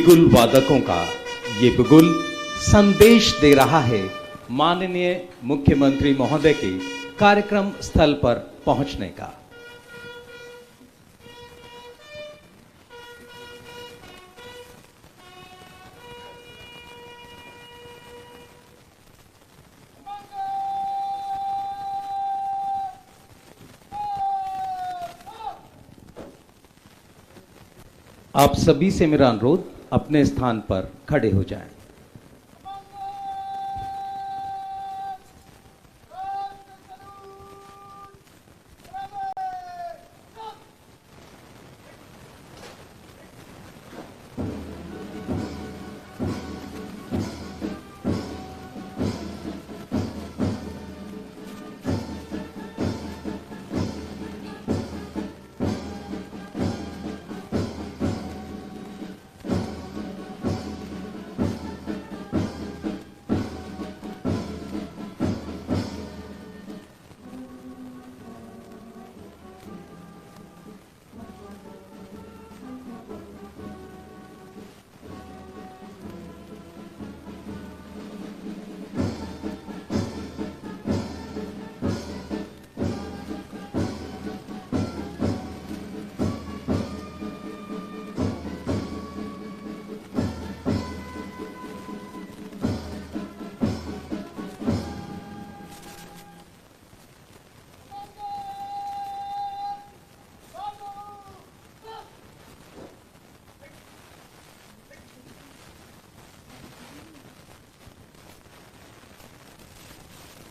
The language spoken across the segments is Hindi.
बिगुल वादकों का ये बिगुल संदेश दे रहा है माननीय मुख्यमंत्री महोदय के कार्यक्रम स्थल पर पहुंचने का। आप सभी से मेरा अनुरोध, अपने स्थान पर खड़े हो जाएं।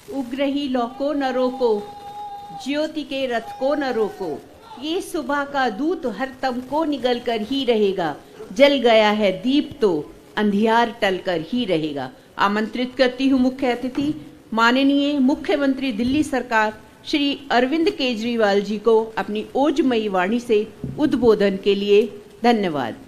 उग्र ही लौ को न रोको, ज्योति के रथ को न रोको, ये सुबह का दूत हर तम को निगल कर ही रहेगा, जल गया है दीप तो अंधियार टल कर ही रहेगा। आमंत्रित करती हूँ मुख्य अतिथि माननीय मुख्यमंत्री दिल्ली सरकार श्री अरविंद केजरीवाल जी को अपनी ओजमयी वाणी से उद्बोधन के लिए। धन्यवाद।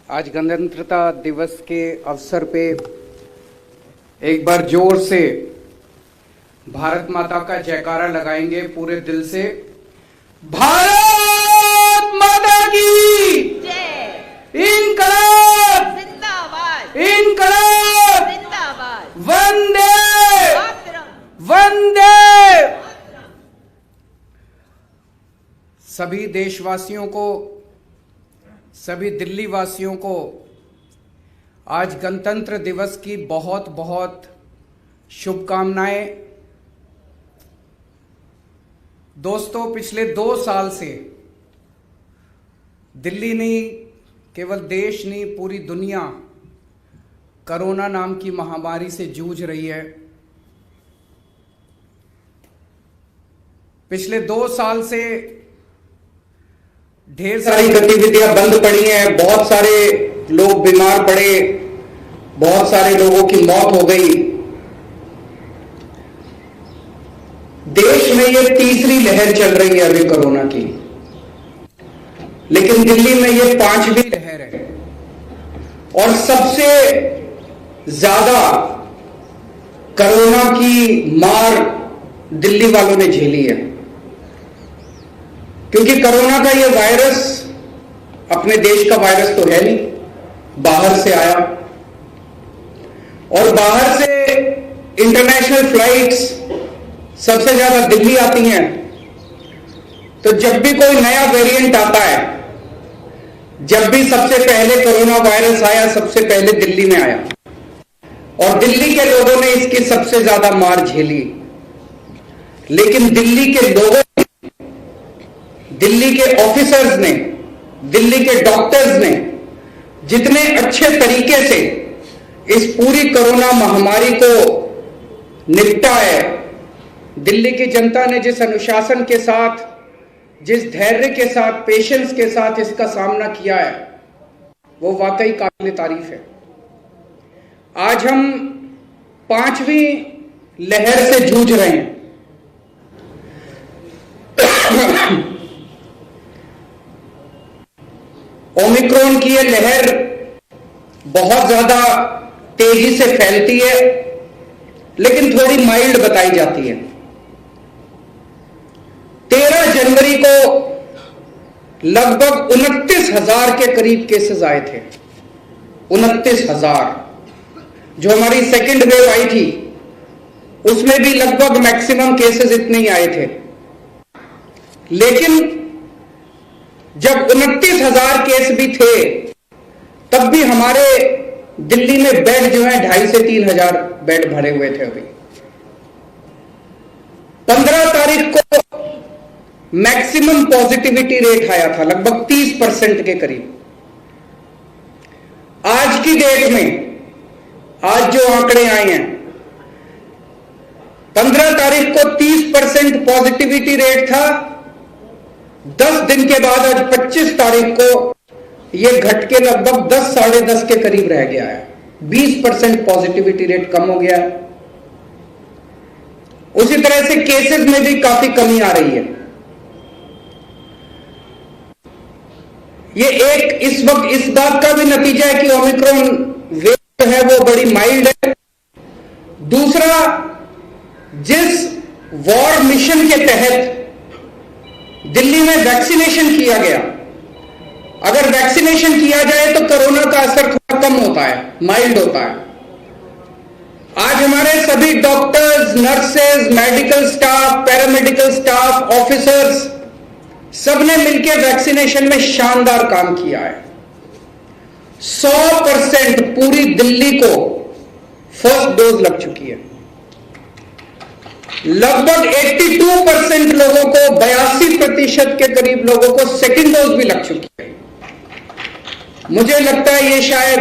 आज गणतंत्रता दिवस के अवसर पे एक बार जोर से भारत माता का जयकारा लगाएंगे पूरे दिल से। भारत माता की जय। इनकलाब जिंदाबाद। इनकलाब जिंदाबाद। वंदे मातरम। वंदे। सभी देशवासियों को, सभी दिल्ली वासियों को आज गणतंत्र दिवस की बहुत बहुत शुभकामनाएं। दोस्तों, पिछले 2 साल से दिल्ली नहीं, केवल देश नहीं, पूरी दुनिया कोरोना नाम की महामारी से जूझ रही है। पिछले 2 साल से ढेर सारी गतिविधियां बंद पड़ी हैं, बहुत सारे लोग बीमार पड़े, बहुत सारे लोगों की मौत हो गई। देश में ये तीसरी लहर चल रही है अभी कोरोना की, लेकिन दिल्ली में ये 5वीं लहर है और सबसे ज्यादा कोरोना की मार दिल्ली वालों ने झेली है, क्योंकि कोरोना का ये वायरस अपने देश का वायरस तो है नहीं, बाहर से आया और बाहर से इंटरनेशनल फ्लाइट्स सबसे ज्यादा दिल्ली आती हैं। तो जब भी कोई नया वेरिएंट आता है, जब भी सबसे पहले कोरोना वायरस आया, सबसे पहले दिल्ली में आया और दिल्ली के लोगों ने इसकी सबसे ज्यादा मार झेली। लेकिन दिल्ली के लोगों, दिल्ली के ऑफिसर्स ने, दिल्ली के डॉक्टर्स ने जितने अच्छे तरीके से इस पूरी कोरोना महामारी को निपटा है, दिल्ली की जनता ने जिस अनुशासन के साथ, जिस धैर्य के साथ, पेशेंस के साथ इसका सामना किया है, वो वाकई काबिल तारीफ है। आज हम 5वीं लहर से जूझ रहे हैं। ओमिक्रॉन ओमिक्रॉन की ये लहर बहुत ज्यादा तेजी से फैलती है, लेकिन थोड़ी माइल्ड बताई जाती है। 13 जनवरी को लगभग 29,000 के करीब केसेस आए थे। 29,000। जो हमारी सेकेंड वेव आई थी उसमें भी लगभग मैक्सिमम केसेस इतने ही आए थे। लेकिन जब 29,000 केस भी थे तब भी हमारे दिल्ली में बेड जो है 2,500 से 3,000 बेड भरे हुए थे। अभी 15 तारीख को मैक्सिमम पॉजिटिविटी रेट आया था लगभग 30% के करीब। आज की डेट में, आज जो आंकड़े आए हैं, 15 तारीख को 30% पॉजिटिविटी रेट था। 10 दिन के बाद आज 25 तारीख को यह घट के लगभग 10 साढ़े 10 के करीब रह गया है। 20% पॉजिटिविटी रेट कम हो गया है। उसी तरह से केसेस में भी काफी कमी आ रही है। ये एक इस वक्त इस बात का भी नतीजा है कि ओमिक्रॉन वेव है वो बड़ी माइल्ड है। दूसरा, जिस वॉर मिशन के तहत दिल्ली में वैक्सीनेशन किया गया, अगर वैक्सीनेशन किया जाए तो कोरोना का असर थोड़ा कम होता है, माइल्ड होता है। आज हमारे सभी doctors, nurses, medical staff, paramedical staff, officers सबने मिलकर वैक्सीनेशन में शानदार काम किया है। 100% पूरी दिल्ली को फर्स्ट डोज लग चुकी है। लगभग 82% लोगों को, 82% के करीब लोगों को सेकेंड डोज भी लग चुकी है। मुझे लगता है ये शायद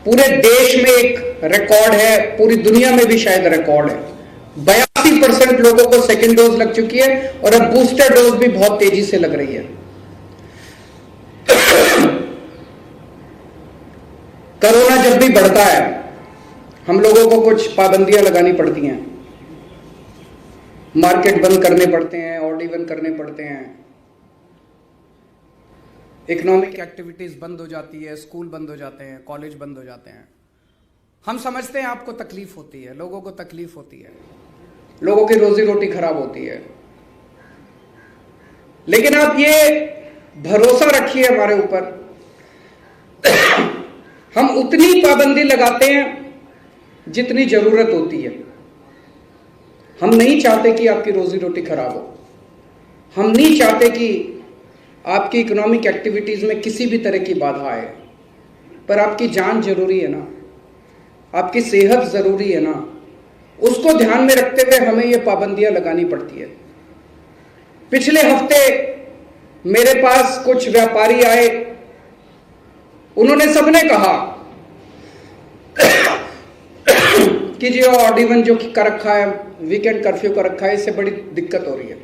पूरे देश में एक रिकॉर्ड है, पूरी दुनिया में भी शायद रिकॉर्ड है। 82% लोगों को सेकेंड डोज लग चुकी है और अब बूस्टर डोज भी बहुत तेजी से लग रही है। कोरोना जब भी बढ़ता है हम लोगों को कुछ पाबंदियां लगानी पड़ती हैं। मार्केट बंद करने पड़ते हैं, ऑड इवन करने पड़ते हैं, इकोनॉमिक एक्टिविटीज बंद हो जाती है, स्कूल बंद हो जाते हैं, कॉलेज बंद हो जाते हैं। हम समझते हैं आपको तकलीफ होती है, लोगों को तकलीफ होती है, लोगों की रोजी रोटी खराब होती है, लेकिन आप ये भरोसा रखिए हमारे ऊपर, हम उतनी पाबंदी लगाते हैं जितनी जरूरत होती है। हम नहीं चाहते कि आपकी रोजी रोटी खराब हो, हम नहीं चाहते कि आपकी इकोनॉमिक एक्टिविटीज में किसी भी तरह की बाधा आए, पर आपकी जान जरूरी है ना, आपकी सेहत जरूरी है ना, उसको ध्यान में रखते हुए हमें ये पाबंदियां लगानी पड़ती है। पिछले हफ्ते मेरे पास कुछ व्यापारी आए, उन्होंने सबने कहा कि जो ऑड इवन जो कर रखा है, वीकेंड कर्फ्यू कर रखा है, इससे बड़ी दिक्कत हो रही है।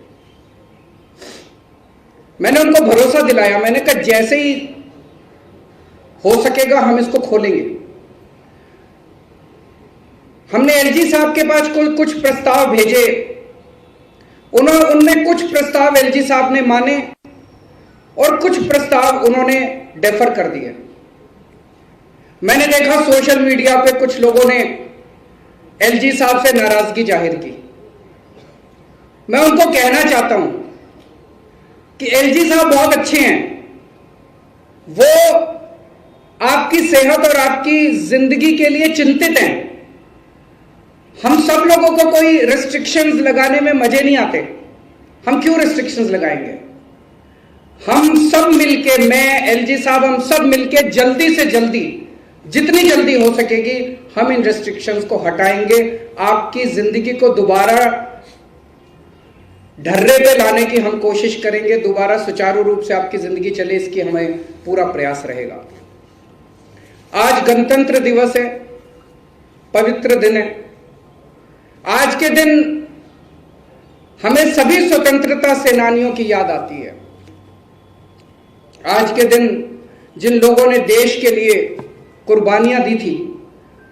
मैंने उनको भरोसा दिलाया, मैंने कहा जैसे ही हो सकेगा हम इसको खोलेंगे। हमने एलजी साहब के पास कुछ प्रस्ताव भेजे, उनमें कुछ प्रस्ताव एलजी साहब ने माने और कुछ प्रस्ताव उन्होंने डेफर कर दिए। मैंने देखा सोशल मीडिया पे कुछ लोगों ने एलजी साहब से नाराजगी जाहिर की। मैं उनको कहना चाहता हूं कि एलजी साहब बहुत अच्छे हैं, वो आपकी सेहत और आपकी जिंदगी के लिए चिंतित हैं। हम सब लोगों को कोई रेस्ट्रिक्शंस लगाने में मजे नहीं आते, हम क्यों रेस्ट्रिक्शंस लगाएंगे? हम सब मिलके, मैं, एलजी साहब, हम सब मिलके जल्दी से जल्दी, जितनी जल्दी हो सकेगी हम इन रेस्ट्रिक्शंस को हटाएंगे। आपकी जिंदगी को दोबारा ढर्रे पे लाने की हम कोशिश करेंगे, दोबारा सुचारू रूप से आपकी जिंदगी चले, इसकी हमें पूरा प्रयास रहेगा। आज गणतंत्र दिवस है, पवित्र दिन है। आज के दिन हमें सभी स्वतंत्रता सेनानियों की याद आती है। आज के दिन जिन लोगों ने देश के लिए कुर्बानियां दी थी,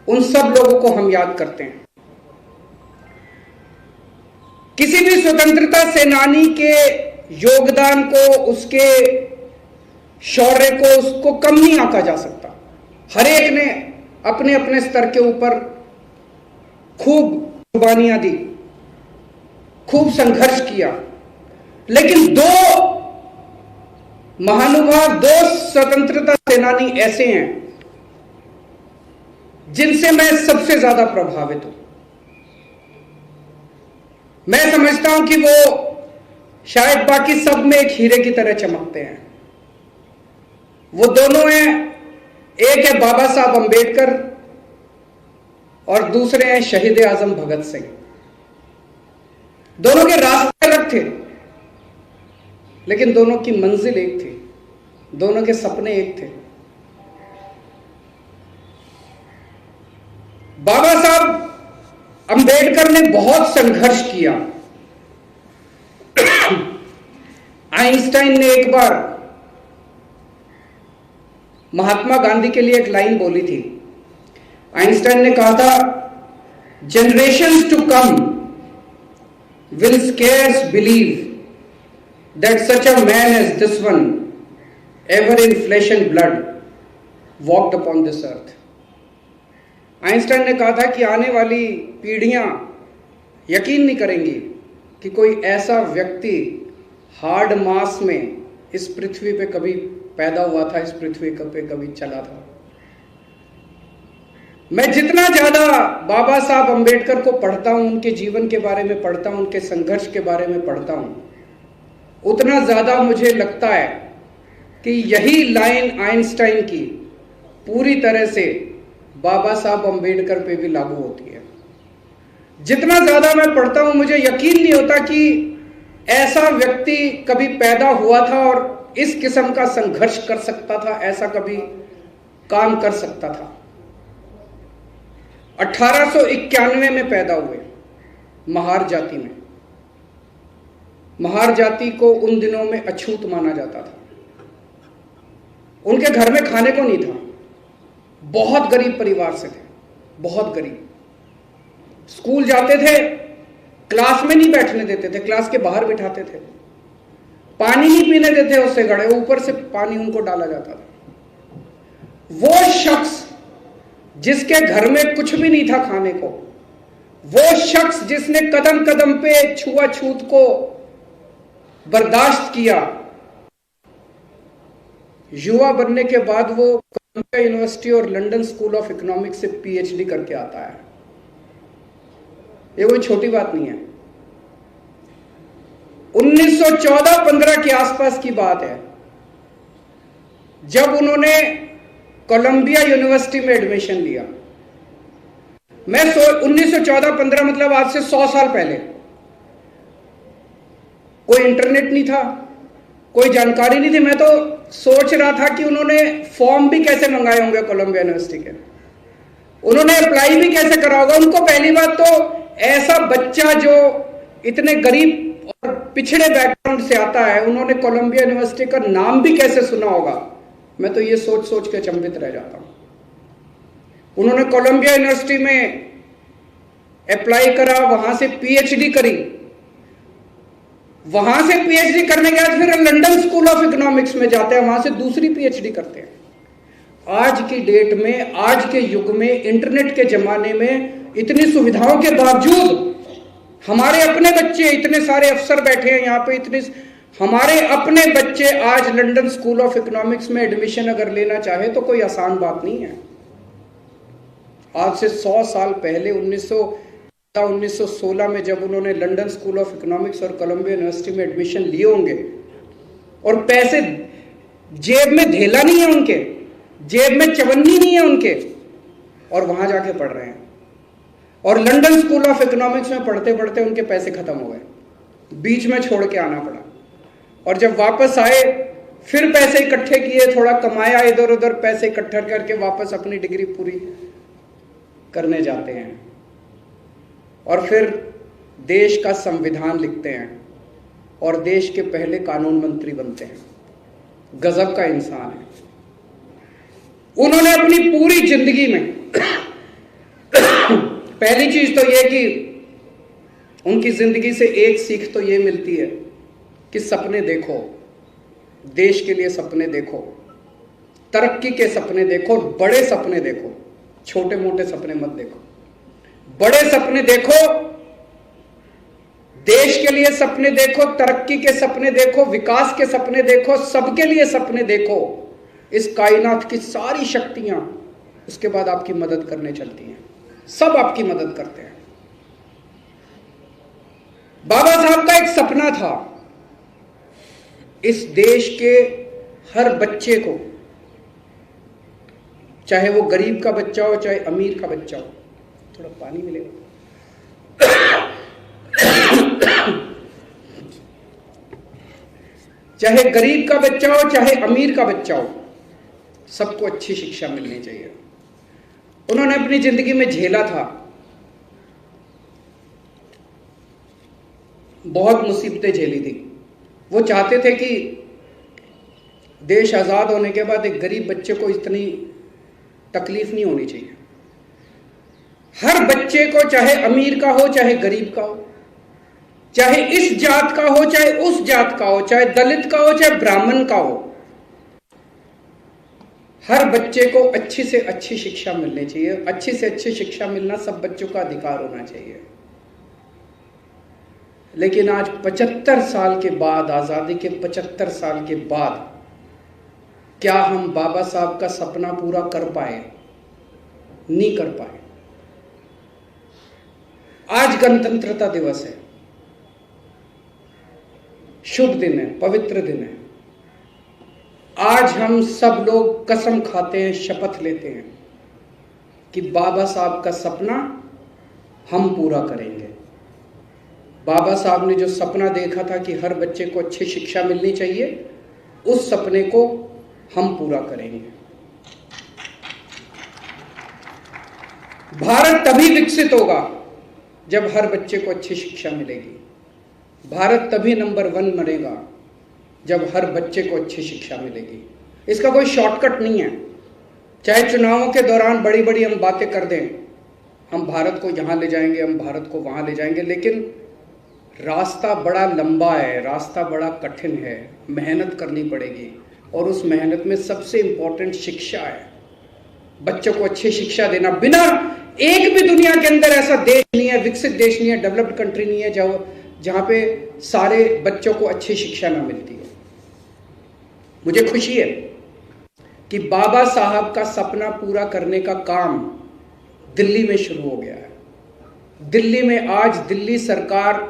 उन सब लोगों को हम याद करते हैं। किसी भी स्वतंत्रता सेनानी के योगदान को, उसके शौर्य को, उसको कम नहीं आंका जा सकता। हर एक ने अपने अपने स्तर के ऊपर खूब कुर्बानियां दी, खूब संघर्ष किया, लेकिन दो महानुभाव, दो स्वतंत्रता सेनानी ऐसे हैं जिनसे मैं सबसे ज्यादा प्रभावित हूं। मैं समझता हूं कि वो शायद बाकी सब में एक हीरे की तरह चमकते हैं। वो दोनों हैं, एक है बाबा साहब अंबेडकर और दूसरे हैं शहीद आजम भगत सिंह। दोनों के रास्ते अलग थे, लेकिन दोनों की मंजिल एक थी, दोनों के सपने एक थे। बाबा साहब अंबेडकर ने बहुत संघर्ष किया। आइंस्टाइन ने एक बार महात्मा गांधी के लिए एक लाइन बोली थी। आइंस्टाइन ने कहा था, generations to come will scarce believe that such a man as this one, ever in flesh and blood, walked upon this earth. Einstein ने कहा था कि आने वाली पीढ़ियां यकीन नहीं करेंगी कि कोई ऐसा व्यक्ति हार्ड मास में इस पृथ्वी पे कभी पैदा हुआ था, इस पृथ्वी पे कभी चला था। मैं जितना ज्यादा बाबा साहब अंबेडकर को पढ़ता हूं, उनके जीवन के बारे में पढ़ता हूं, उनके संघर्ष के बारे में पढ़ता हूं, उतना ज्यादा मुझे लगता है कि यही लाइन आइंस्टाइन की पूरी तरह से बाबा साहब अंबेडकर पे भी लागू होती है। जितना ज्यादा मैं पढ़ता हूं, मुझे यकीन नहीं होता कि ऐसा व्यक्ति कभी पैदा हुआ था और इस किस्म का संघर्ष कर सकता था, ऐसा कभी काम कर सकता था। 1891 में पैदा हुए महार जाति में। महार जाति को उन दिनों में अछूत माना जाता था। उनके घर में खाने को नहीं था, बहुत गरीब परिवार से थे, बहुत गरीब। स्कूल जाते थे, क्लास में नहीं बैठने देते थे, क्लास के बाहर बिठाते थे, पानी नहीं पीने देते उससे गड़े, ऊपर से पानी उनको डाला जाता था। वो शख्स जिसके घर में कुछ भी नहीं था खाने को, वो शख्स जिसने कदम कदम पे छुआछूत को बर्दाश्त किया, युवा बनने के बाद वो कोलंबिया यूनिवर्सिटी और लंदन स्कूल ऑफ इकोनॉमिक्स से पीएचडी करके आता है। ये कोई छोटी बात नहीं है। 1914-15 के आसपास की बात है, जब उन्होंने कोलंबिया यूनिवर्सिटी में एडमिशन लिया। मैं 1914-15 मतलब आज से 100 साल पहले। कोई इंटरनेट नहीं था, कोई जानकारी नहीं थी। मैं तो सोच रहा था कि उन्होंने फॉर्म भी कैसे मंगाए होंगे कोलंबिया यूनिवर्सिटी के, उन्होंने अप्लाई भी कैसे करा होगा। उनको पहली बात तो ऐसा बच्चा जो इतने गरीब और पिछड़े बैकग्राउंड से आता है, उन्होंने कोलंबिया यूनिवर्सिटी का नाम भी कैसे सुना होगा। मैं तो ये सोच सोच के अचंभित रह जाता हूं। उन्होंने कोलंबिया यूनिवर्सिटी में अप्लाई करा, वहां से पीएचडी करी, वहां से पीएचडी करने के बाद फिर लंदन स्कूल ऑफ इकोनॉमिक्स में जाते हैं, वहां से दूसरी पीएचडी करते हैं। आज की डेट में, आज के युग में, इंटरनेट के जमाने में इतनी सुविधाओं के बावजूद हमारे अपने बच्चे, इतने सारे अफसर बैठे हैं यहाँ पे, इतने हमारे अपने बच्चे आज लंदन स्कूल ऑफ इकोनॉमिक्स में एडमिशन अगर लेना चाहे तो कोई आसान बात नहीं है। आज से 100 साल पहले 1916 में जब उन्होंने लंदन स्कूल ऑफ इकोनॉमिक्स और कोलंबिया यूनिवर्सिटी में एडमिशन लिए होंगे, और पैसे जेब में धेला नहीं है उनके, जेब में चवन्नी नहीं है उनके, और वहां जाके पढ़ रहे हैं। और लंदन स्कूल ऑफ इकोनॉमिक्स में पढ़ते पढ़ते उनके पैसे खत्म हो गए, बीच में छोड़ के आना पड़ा। और जब वापस आए फिर पैसे इकट्ठे किए, थोड़ा कमाया, इधर उधर पैसे इकट्ठा करके वापस अपनी डिग्री पूरी करने जाते हैं, और फिर देश का संविधान लिखते हैं और देश के पहले कानून मंत्री बनते हैं। गजब का इंसान है। उन्होंने अपनी पूरी जिंदगी में पहली चीज तो यह कि उनकी जिंदगी से एक सीख तो यह मिलती है कि सपने देखो, देश के लिए सपने देखो, तरक्की के सपने देखो, बड़े सपने देखो, छोटे मोटे सपने मत देखो। बड़े सपने देखो, देश के लिए सपने देखो, तरक्की के सपने देखो, विकास के सपने देखो, सबके लिए सपने देखो। इस कायनात की सारी शक्तियां उसके बाद आपकी मदद करने चलती हैं, सब आपकी मदद करते हैं। बाबा साहब का एक सपना था, इस देश के हर बच्चे को, चाहे वो गरीब का बच्चा हो चाहे अमीर का बच्चा हो, थोड़ा पानी मिलेगा, चाहे गरीब का बच्चा हो चाहे अमीर का बच्चा हो, सबको अच्छी शिक्षा मिलनी चाहिए। उन्होंने अपनी जिंदगी में झेला था, बहुत मुसीबतें झेली थी। वो चाहते थे कि देश आजाद होने के बाद एक गरीब बच्चे को इतनी तकलीफ नहीं होनी चाहिए। हर बच्चे को, चाहे अमीर का हो चाहे गरीब का हो, चाहे इस जात का हो चाहे उस जात का हो, चाहे दलित का हो चाहे ब्राह्मण का हो, हर बच्चे को अच्छी से अच्छी शिक्षा मिलनी चाहिए। अच्छी से अच्छी शिक्षा मिलना सब बच्चों का अधिकार होना चाहिए। लेकिन आज 75 साल के बाद, आजादी के 75 साल के बाद, क्या हम बाबा साहब का सपना पूरा कर पाए? नहीं कर पाए। आज गणतंत्रता दिवस है, शुभ दिन है, पवित्र दिन है। आज हम सब लोग कसम खाते हैं, शपथ लेते हैं कि बाबा साहब का सपना हम पूरा करेंगे। बाबा साहब ने जो सपना देखा था कि हर बच्चे को अच्छी शिक्षा मिलनी चाहिए, उस सपने को हम पूरा करेंगे। भारत तभी विकसित होगा जब हर बच्चे को अच्छी शिक्षा मिलेगी। भारत तभी नंबर 1 बनेगा जब हर बच्चे को अच्छी शिक्षा मिलेगी। इसका कोई शॉर्टकट नहीं है। चाहे चुनावों के दौरान बड़ी बड़ी हम बातें कर दें, हम भारत को यहां ले जाएंगे, हम भारत को वहां ले जाएंगे, लेकिन रास्ता बड़ा लंबा है, रास्ता बड़ा कठिन है, मेहनत करनी पड़ेगी। और उस मेहनत में सबसे इंपॉर्टेंट शिक्षा है। बच्चों को अच्छी शिक्षा देना। बिना एक भी दुनिया के अंदर ऐसा देश नहीं है, विकसित देश नहीं है, डेवलप्ड कंट्री नहीं है जहां पे सारे बच्चों को अच्छी शिक्षा ना मिलती है। मुझे खुशी है कि बाबा साहब का सपना पूरा करने का काम दिल्ली में शुरू हो गया है। दिल्ली में आज दिल्ली सरकार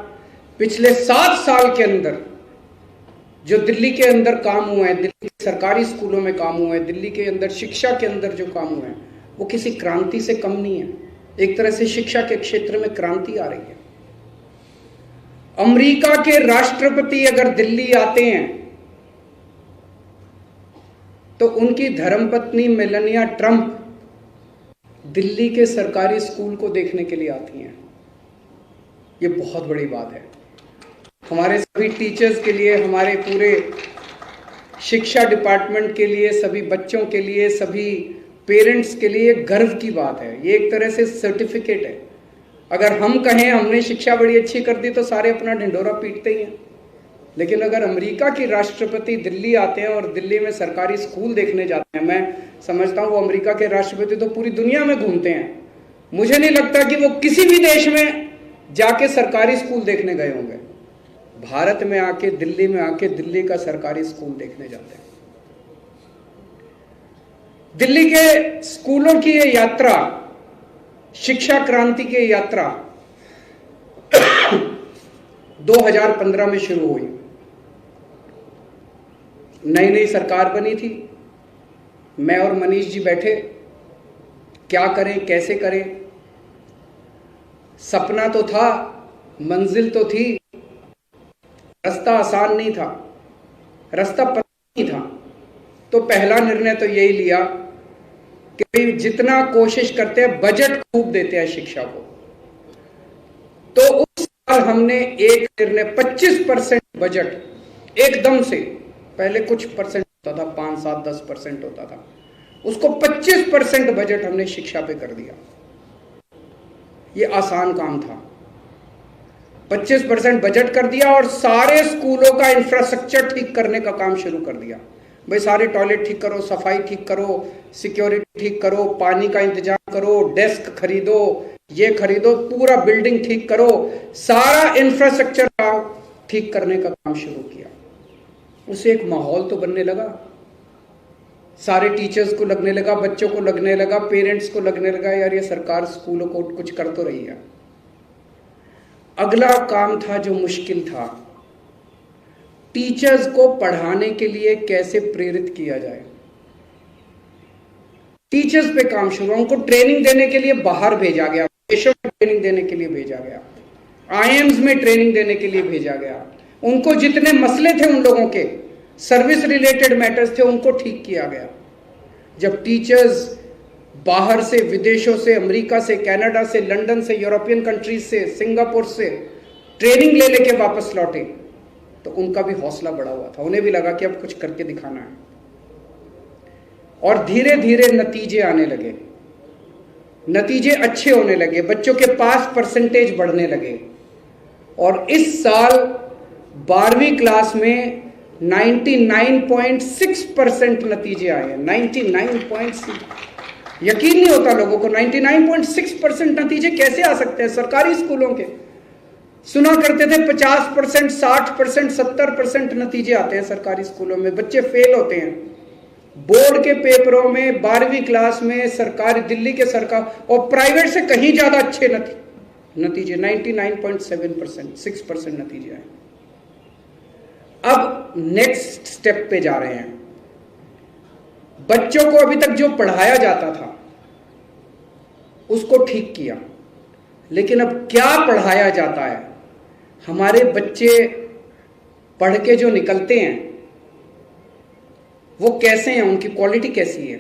पिछले 7 साल के अंदर जो दिल्ली के अंदर काम हुए हैं, दिल्ली के सरकारी स्कूलों में काम हुए हैं, दिल्ली के अंदर शिक्षा के अंदर जो काम हुए हैं, वो किसी क्रांति से कम नहीं है। एक तरह से शिक्षा के क्षेत्र में क्रांति आ रही है। अमेरिका के राष्ट्रपति अगर दिल्ली आते हैं तो उनकी धर्मपत्नी मेलानिया ट्रंप दिल्ली के सरकारी स्कूल को देखने के लिए आती हैं। ये बहुत बड़ी बात है हमारे सभी टीचर्स के लिए, हमारे पूरे शिक्षा डिपार्टमेंट के लिए, सभी बच्चों के लिए, सभी पेरेंट्स के लिए गर्व की बात है। ये एक तरह से सर्टिफिकेट है। अगर हम कहें हमने शिक्षा बड़ी अच्छी कर दी तो सारे अपना ढिंढोरा पीटते ही हैं, लेकिन अगर अमेरिका की राष्ट्रपति दिल्ली आते हैं और दिल्ली में सरकारी स्कूल देखने जाते हैं, मैं समझता हूं वो अमेरिका के राष्ट्रपति तो पूरी दुनिया में घूमते हैं। मुझे नहीं लगता कि वो किसी भी देश में जाके सरकारी स्कूल देखने गए होंगे। भारत में आके, दिल्ली में आके दिल्ली का सरकारी स्कूल देखने जाते हैं। दिल्ली के स्कूलों की ये यात्रा, शिक्षा क्रांति की यात्रा 2015 में शुरू हुई। नई नई सरकार बनी थी। मैं और मनीष जी बैठे, क्या करें, कैसे करें। सपना तो था, मंजिल तो थी, रास्ता आसान नहीं था, रास्ता पता नहीं था। तो पहला निर्णय तो यही लिया कि जितना कोशिश करते हैं, बजट खूब देते हैं शिक्षा को। तो उस साल हमने एक निर्णय 25% बजट एकदम से, पहले कुछ परसेंट होता था, 5, 7, 10% होता था, उसको 25% बजट हमने शिक्षा पे कर दिया। ये आसान काम था। 25% बजट कर दिया और सारे स्कूलों का इंफ्रास्ट्रक्चर ठीक करने का काम शुरू कर दिया। भाई सारे टॉयलेट ठीक करो, सफाई ठीक करो, सिक्योरिटी ठीक करो, पानी का इंतजाम करो, डेस्क खरीदो, ये खरीदो, पूरा बिल्डिंग ठीक करो, सारा इंफ्रास्ट्रक्चर का ठीक करने का काम शुरू किया। उसे एक माहौल तो बनने लगा, सारे टीचर्स को लगने लगा, बच्चों को लगने लगा, पेरेंट्स को लगने लगा यार ये सरकार स्कूलों को कुछ कर तो रही है। अगला काम था जो मुश्किल था, टीचर्स को पढ़ाने के लिए कैसे प्रेरित किया जाए। टीचर्स पे काम शुरू, उनको ट्रेनिंग देने के लिए बाहर भेजा गया, देशों में ट्रेनिंग देने के लिए भेजा गया, आईएम्स में ट्रेनिंग देने के लिए भेजा गया। उनको जितने मसले थे उन लोगों के सर्विस रिलेटेड मैटर्स थे उनको ठीक किया गया। जब टीचर्स बाहर से, विदेशों से, अमेरिका से, कनाडा से, लंदन से, यूरोपियन कंट्रीज से, सिंगापुर से ट्रेनिंग ले लेके वापस लौटे तो उनका भी हौसला बढ़ा हुआ था, उन्हें भी लगा कि अब कुछ करके दिखाना है। और धीरे धीरे नतीजे आने लगे, नतीजे अच्छे होने लगे, बच्चों के पास परसेंटेज बढ़ने लगे। और इस साल 12वीं क्लास में 99.6% नतीजे आए हैं। 99.6, यकीन नहीं होता लोगों को 99.6% नतीजे कैसे आ सकते हैं सरकारी स्कूलों के। सुना करते थे 50%, 60%, 70% नतीजे आते हैं सरकारी स्कूलों में, बच्चे फेल होते हैं बोर्ड के पेपरों में। 12वीं क्लास में सरकारी, दिल्ली के सरकार और प्राइवेट से कहीं ज्यादा अच्छे नतीजे 99.7%, 6% नतीजे आए। अब नेक्स्ट स्टेप पे जा रहे हैं। बच्चों को अभी तक जो पढ़ाया जाता था उसको ठीक किया, लेकिन अब क्या पढ़ाया जाता है, हमारे बच्चे पढ़ के जो निकलते हैं वो कैसे हैं, उनकी क्वालिटी कैसी है।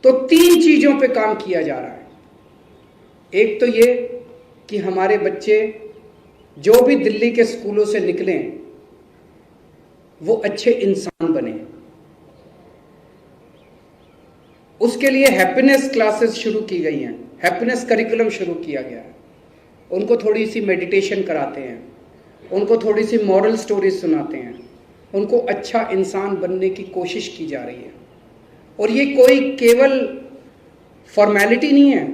तो 3 चीजों पे काम किया जा रहा है। एक तो ये कि हमारे बच्चे जो भी दिल्ली के स्कूलों से निकलें वो अच्छे इंसान बने। उसके लिए हैप्पीनेस क्लासेस शुरू की गई हैं, हैप्पीनेस करिकुलम शुरू किया गया है। उनको थोड़ी सी मेडिटेशन कराते हैं, उनको थोड़ी सी मॉरल स्टोरीज सुनाते हैं, उनको अच्छा इंसान बनने की कोशिश की जा रही है। और ये कोई केवल फॉर्मेलिटी नहीं है।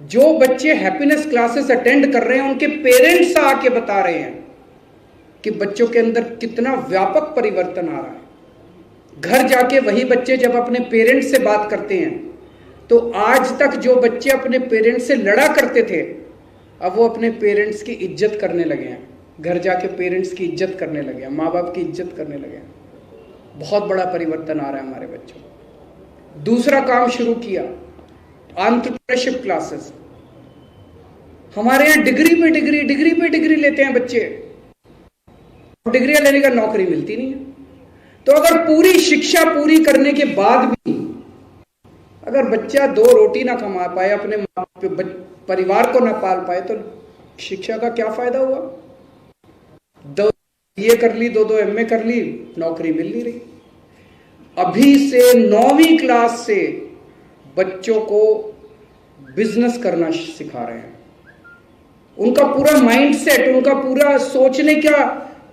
जो बच्चे हैप्पीनेस क्लासेस अटेंड कर रहे हैं उनके पेरेंट्स आके बता रहे हैं कि बच्चों के अंदर कितना व्यापक परिवर्तन आ रहा है। घर जाके वही बच्चे जब अपने पेरेंट्स से बात करते हैं तो आज तक जो बच्चे अपने पेरेंट्स से लड़ा करते थे अब वो अपने पेरेंट्स की इज्जत करने लगे हैं। घर जाके पेरेंट्स की इज्जत करने लगे हैं, माँ बाप की इज्जत करने लगे हैं। बहुत बड़ा परिवर्तन आ रहा है हमारे बच्चों। दूसरा काम शुरू किया, एंटरप्रेन्योरशिप क्लासेस। हमारे यहाँ डिग्री पे डिग्री लेते हैं बच्चे, डिग्रियां लेने का नौकरी मिलती नहीं है। तो अगर पूरी शिक्षा पूरी करने के बाद भी अगर बच्चा 2 रोटी ना कमा पाए, अपने परिवार को ना पाल पाए, तो शिक्षा का क्या फायदा हुआ। 2 BA कर ली, 2 MA कर ली, नौकरी मिल नहीं रही। अभी से 9वीं क्लास से बच्चों को बिजनेस करना सिखा रहे हैं। उनका पूरा माइंडसेट, उनका पूरा सोचने का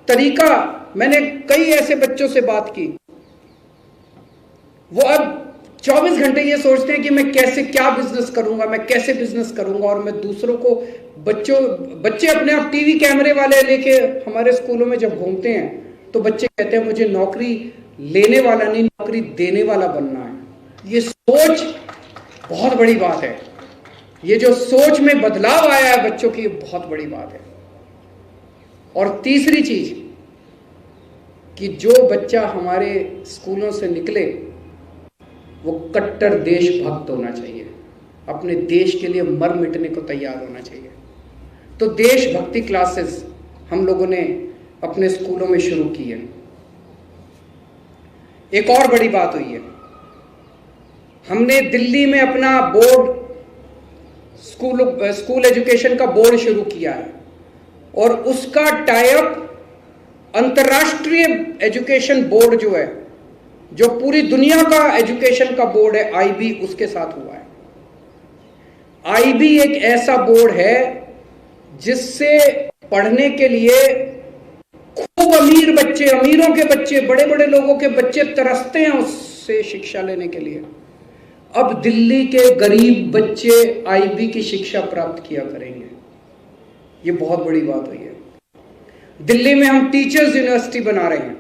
तरीका, मैंने कई ऐसे बच्चों से बात की, वो अब 24 घंटे ये सोचते हैं कि मैं कैसे, क्या बिजनेस करूंगा, मैं कैसे बिजनेस करूंगा। और मैं दूसरों को, बच्चे अपने आप टीवी कैमरे वाले लेके हमारे स्कूलों में जब घूमते हैं तो बच्चे कहते हैं मुझे नौकरी लेने वाला नहीं, नौकरी देने वाला बनना है। ये सोच बहुत बड़ी बात है। ये जो सोच में बदलाव आया है बच्चों की, बहुत बड़ी बात है। और तीसरी चीज कि जो बच्चा हमारे स्कूलों से निकले वो कट्टर देशभक्त होना चाहिए, अपने देश के लिए मर मिटने को तैयार होना चाहिए। तो देशभक्ति क्लासेस हम लोगों ने अपने स्कूलों में शुरू की है। एक और बड़ी बात हुई है, हमने दिल्ली में अपना बोर्ड, स्कूल एजुकेशन का बोर्ड शुरू किया है और उसका टाई अप अंतर्राष्ट्रीय एजुकेशन बोर्ड जो है, जो पूरी दुनिया का एजुकेशन का बोर्ड है, IB, उसके साथ हुआ है। IB एक ऐसा बोर्ड है जिससे पढ़ने के लिए खूब अमीर बच्चे, अमीरों के बच्चे, बड़े बड़े लोगों के बच्चे तरसते हैं उससे शिक्षा लेने के लिए। अब दिल्ली के गरीब बच्चे आईबी की शिक्षा प्राप्त किया करेंगे। ये बहुत बड़ी बात हुई है। दिल्ली में हम टीचर्स यूनिवर्सिटी बना रहे हैं।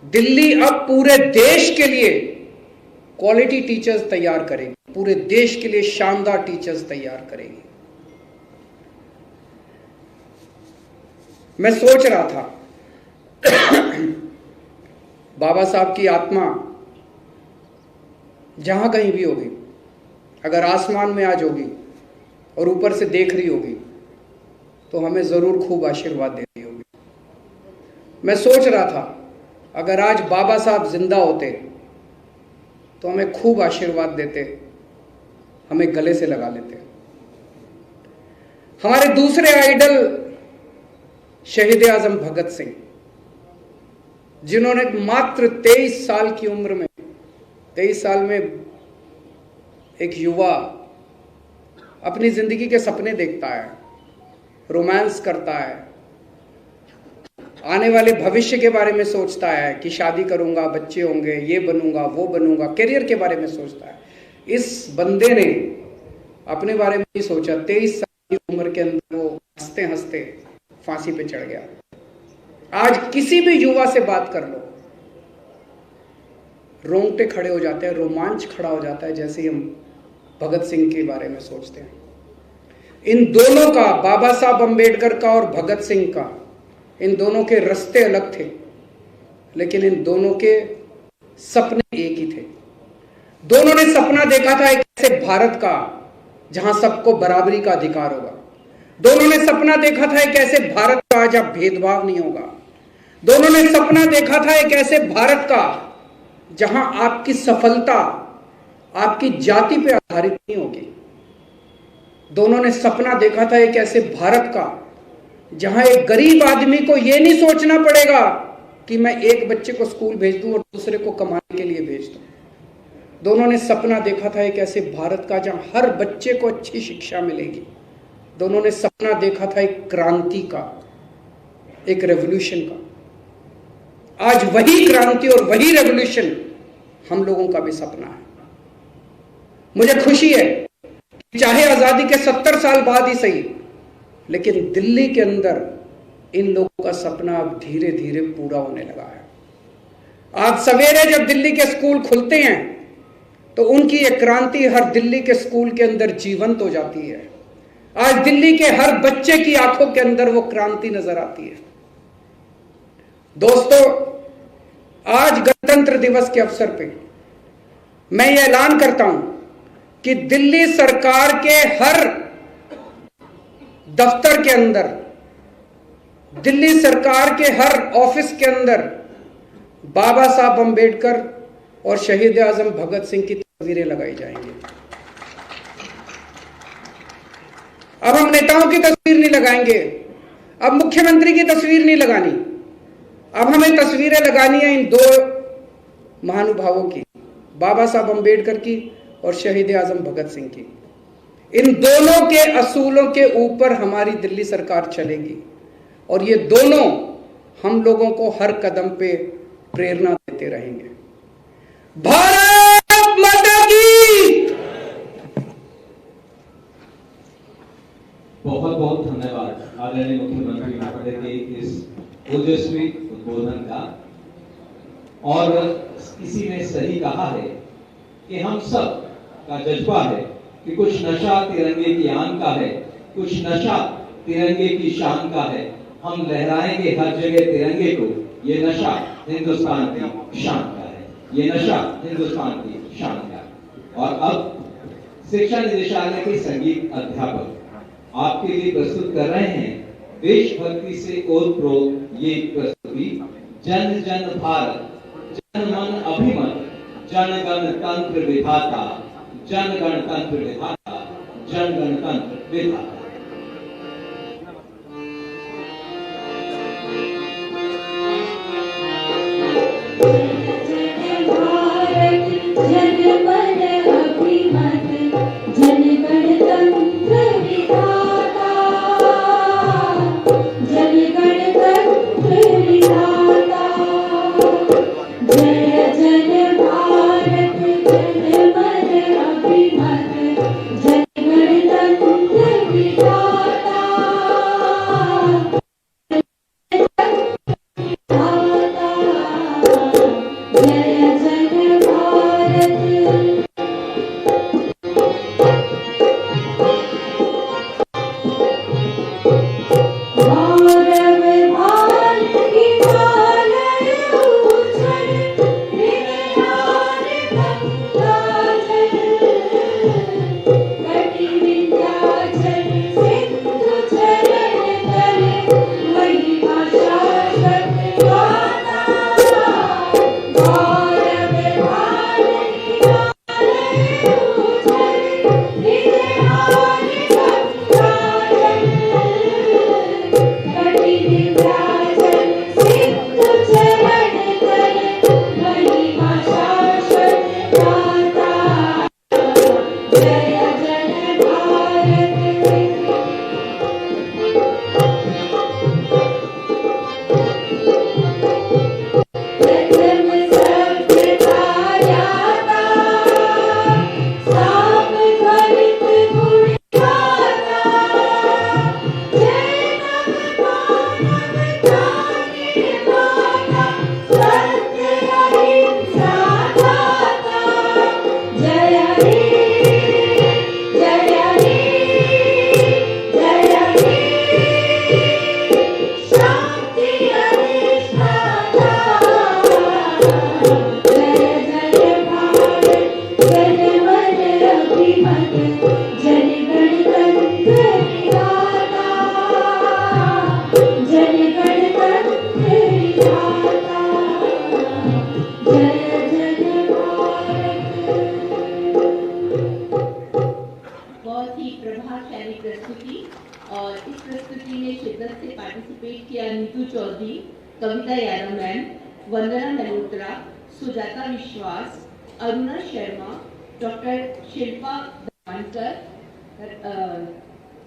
दिल्ली अब पूरे देश के लिए क्वालिटी टीचर्स तैयार करेगी, पूरे देश के लिए शानदार टीचर्स तैयार करेगी। मैं सोच रहा था बाबा साहब की आत्मा जहां कहीं भी होगी, अगर आसमान में आज होगी और ऊपर से देख रही होगी तो हमें जरूर खूब आशीर्वाद दे रही होगी। मैं सोच रहा था अगर आज बाबा साहब जिंदा होते तो हमें खूब आशीर्वाद देते, हमें गले से लगा लेते। हमारे दूसरे आइडल शहीद आजम भगत सिंह, जिन्होंने मात्र 23 साल की उम्र में, 23 साल में एक युवा अपनी जिंदगी के सपने देखता है, रोमांस करता है, आने वाले भविष्य के बारे में सोचता है कि शादी करूंगा, बच्चे होंगे, ये बनूंगा, वो बनूंगा, करियर के बारे में सोचता है। इस बंदे ने अपने बारे में नहीं सोचा। 23 साल की उम्र के अंदर वो हंसते हंसते फांसी पे चढ़ गया। आज किसी भी युवा से बात कर लो, रोंगटे खड़े हो जाते हैं, रोमांच खड़ा हो जाता है जैसे ही हम भगत सिंह के बारे में सोचते हैं। इन दोनों का, बाबा साहब अंबेडकर का और भगत सिंह का, इन दोनों के रास्ते अलग थे, लेकिन इन दोनों के सपने एक ही थे। दोनों ने सपना देखा था एक ऐसे भारत का जहां सबको बराबरी का अधिकार होगा। दोनों ने सपना देखा था एक ऐसे भारत का जहां भेदभाव नहीं होगा। दोनों ने सपना देखा था एक ऐसे भारत का जहां आपकी सफलता आपकी जाति पे आधारित नहीं होगी। दोनों ने सपना देखा था एक ऐसे भारत का जहां एक गरीब आदमी को यह नहीं सोचना पड़ेगा कि मैं एक बच्चे को स्कूल भेज दूं और दूसरे को कमाने के लिए भेज दूं। दोनों ने सपना देखा था एक ऐसे भारत का जहां हर बच्चे को अच्छी शिक्षा मिलेगी। दोनों ने सपना देखा था एक क्रांति का, एक रेवोल्यूशन का। आज वही क्रांति और वही रेवोल्यूशन हम लोगों का भी सपना है। मुझे खुशी है कि चाहे आजादी के 70 साल बाद ही सही, लेकिन दिल्ली के अंदर इन लोगों का सपना अब धीरे धीरे पूरा होने लगा है। आज सवेरे जब दिल्ली के स्कूल खुलते हैं तो उनकी एक क्रांति हर दिल्ली के स्कूल के अंदर जीवंत हो जाती है। आज दिल्ली के हर बच्चे की आंखों के अंदर वो क्रांति नजर आती है। दोस्तों, आज गणतंत्र दिवस के अवसर पे मैं ये ऐलान करता हूं कि दिल्ली सरकार के हर दफ्तर के अंदर, दिल्ली सरकार के हर ऑफिस के अंदर बाबा साहब अंबेडकर और शहीद आजम भगत सिंह की तस्वीरें लगाई जाएंगी। अब हम नेताओं की तस्वीर नहीं लगाएंगे, अब मुख्यमंत्री की तस्वीर नहीं लगानी, अब हमें तस्वीरें लगानी है इन दो महानुभावों की, बाबा साहब अंबेडकर की और शहीद आजम भगत सिंह की। इन दोनों के असूलों के ऊपर हमारी दिल्ली सरकार चलेगी और ये दोनों हम लोगों को हर कदम पे प्रेरणा देते रहेंगे। भारत माता की। बहुत बहुत धन्यवाद आदरणीय मुख्यमंत्री महोदय के इस ओजस्वी उद्बोधन का। और किसी ने सही कहा है कि हम सब का जज्बा है कि कुछ नशा तिरंगे की आन का है, कुछ नशा तिरंगे की शान का है। हम लहराएंगे हर जगह तिरंगे को, ये नशा हिंदुस्तान की शान का है, ये नशा हिंदुस्तान की शान का है। और अब शिक्षा निदेशालय के संगीत अध्यापक आपके लिए प्रस्तुत कर रहे हैं देशभक्ति से ओतप्रोत ये प्रस्तुति, जन जन भारत, जन मन अभिमत, जन गणतंत्र विधाता, जन गणतंत्र विधाता, जन गणतंत्र विधाता। जन गणतंत्र विधाता। चौधरी, कविता यादव मैम, वंदना मल्होत्रा, सुजाता विश्वास, अरुणा शर्मा, डॉक्टर शिल्पा दमानकर,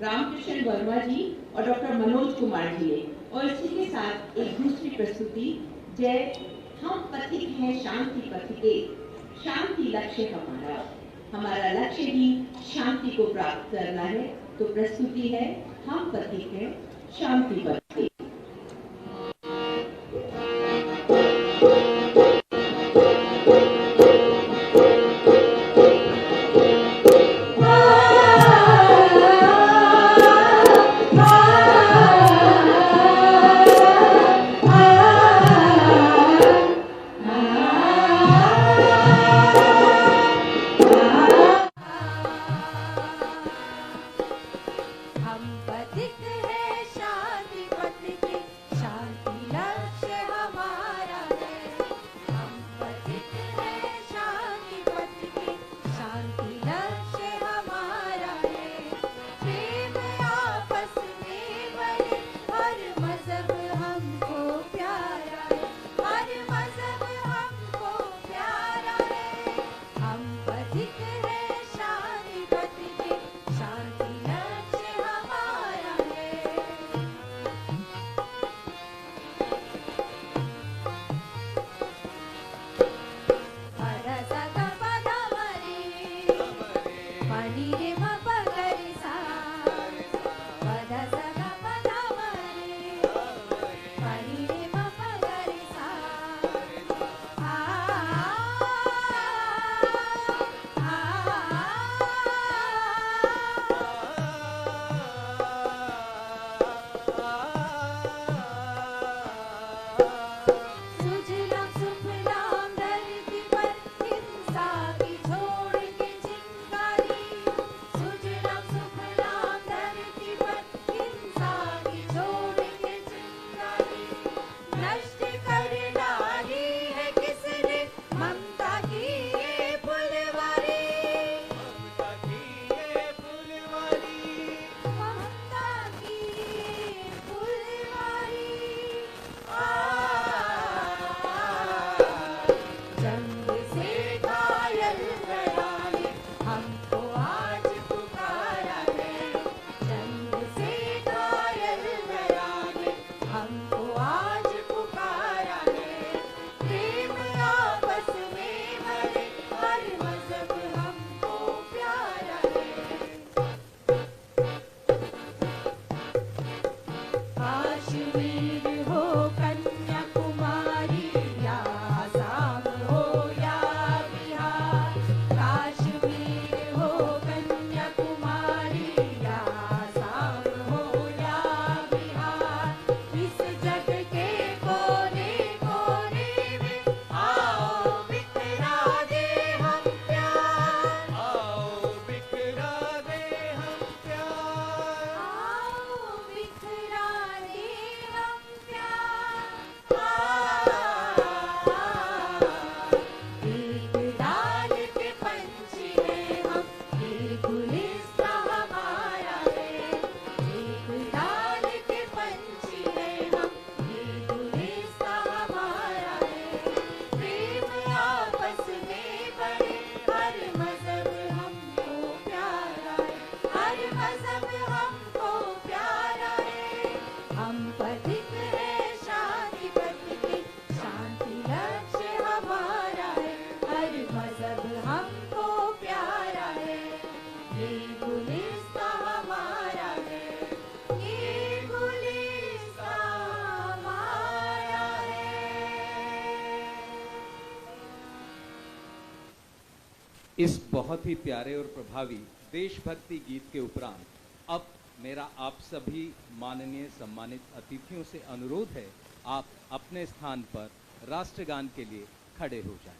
रामकृष्ण वर्मा जी और डॉक्टर मनोज कुमार जी ने। और इसी के साथ एक दूसरी प्रस्तुति, जय हम पथिक हैं शांति पथिके, शांति लक्ष्य हमारा लक्ष्य ही शांति को प्राप्त करना है। तो प्रस्तुति है हम पथिक हैं शांति पथिके। इस बहुत ही प्यारे और प्रभावी देशभक्ति गीत के उपरांत अब मेरा आप सभी माननीय सम्मानित अतिथियों से अनुरोध है, आप अपने स्थान पर राष्ट्रगान के लिए खड़े हो जाएं।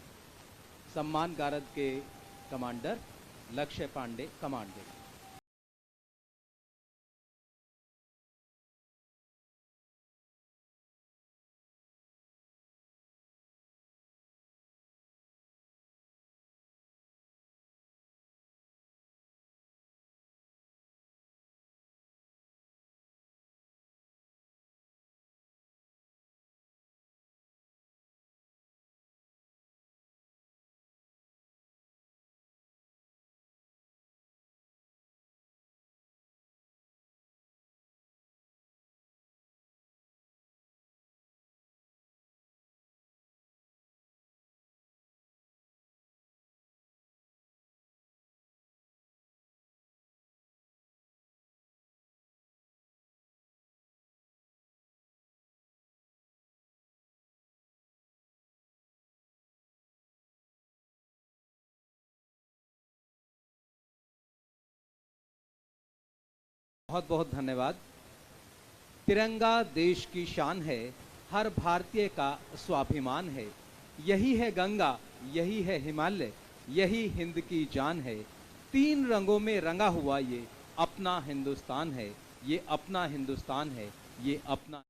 सम्मान गारद के कमांडर लक्ष्य पांडे कमांडर। बहुत बहुत धन्यवाद। तिरंगा देश की शान है, हर भारतीय का स्वाभिमान है। यही है गंगा, यही है हिमालय, यही हिंद की जान है। 3 रंगों में रंगा हुआ ये अपना हिंदुस्तान है, ये अपना हिंदुस्तान है, ये अपना